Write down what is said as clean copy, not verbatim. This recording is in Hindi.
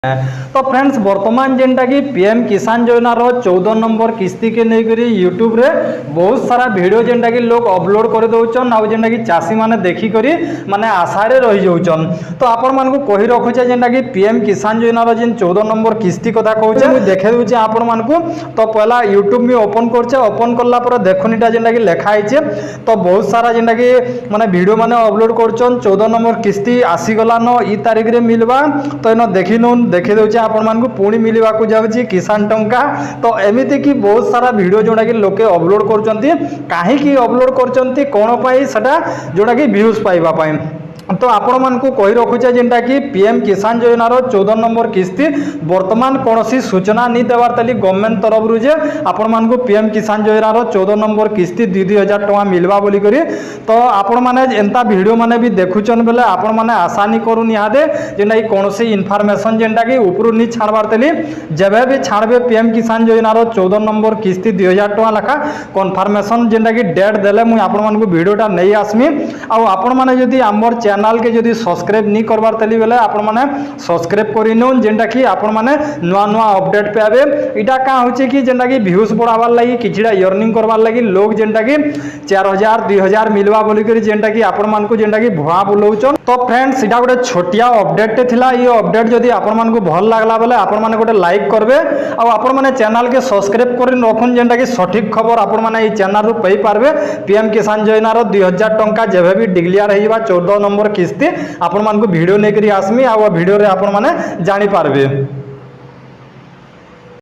तो फ्रेंड्स वर्तमान जेनटा कि पीएम किसान योजना रो 14 नंबर किस्ती के नहीं करी यूट्यूब रे बहुत सारा वीडियो जेनटा कि लोग अपलोड कर दउचन आ जेनटा कि चासी माने देखि करी माने आशा रे रहि जाउचन। तो आपण मान को कहि रखुचे जेनटा कि पीएम किसान योजना रो जिन 14 नंबर किस्ती कथा कहूचे मु देखे दउचे आपण मान को। तो पहला यूट्यूब में ओपन करछे, ओपन करला पर देखुनीटा जेनटा कि लेखा आइचे। तो बहुत सारा जेनटा कि माने वीडियो माने अपलोड करछन 14 नंबर किस्ती आसी गला न ई तारीख रे मिलबा। तो एनो देखिनो देखि दउचे आपण मान को पुणी मिलवा को जाउची किसान टंका। तो एमिति कि बहुत सारा वीडियो जोडा कि लोके अपलोड करचंती, काहे कि अपलोड करचंती कोन पाई सेटा जोडा कि व्यूज पाइबा पाई। तो आपण मान को कहि रखुचे जेनटा कि पीएम किसान योजना रो 14 नंबर किस्ती वर्तमान कोनोसी सूचना नहीं देवार तली गवर्नमेंट तरफ रु जे आपण मान को पीएम किसान योजना रो 14 नंबर किस्ती 2000 टका मिलवा बोली करी। तो आपण माने एंता वीडियो माने भी देखुचन बेले आपण माने आसानी करू निहादे जेनटा कि कोनोसी इन्फॉर्मेशन जेनटा कि ऊपर नि छाड़बार तली जेबे भी छाड़बे पीएम किसान योजना रो 14 नंबर किस्ती 2000 टका लखा कन्फर्मेशन जेनटा कि डेट देले मु आपण मान को वीडियोटा नै आसमी। आ आपण माने जदी हमर चैनल के जदी सब्सक्राइब नहीं करबार तली बेले आपण माने सब्सक्राइब करि नोन जेनटा कि आपण माने नुआ नुआ अपडेट पाबे। इटा का होचे कि जेनटा कि व्यूज बढ़ावार लागि किछिडा अर्निंग करबार लागि लोग जेनटा कि 4000 2000 मिलवा बोली करी जेनटा कि आपण मान को जेनटा कि भुआ बुलौचन। तो फ्रेंड्स इटा गोटे छोटिया अपडेट थिला। ये अपडेट जदी आपण मान को भल लागला बेले आपण माने गोटे लाइक करबे आ आपण माने चैनल के सब्सक्राइब करि रखुन जेनटा कि सठिक खबर आपण माने ई चैनल रु पई पारबे। पीएम किसान योजना रो 2000 टंका जेबे भी डिक्लेयर हेइबा 14 नंबर किस्ती आपण मान को वीडियो नै करी आसमी आ वीडियो रे आपण माने जानि पारबे।